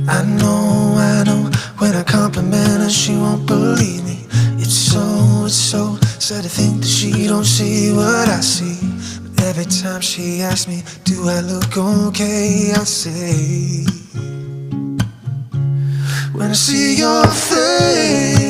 I know, when I compliment her she won't believe me. It's so sad to think that she don't see what I see. But every time she asks me, do I look okay, I say, when I see your face,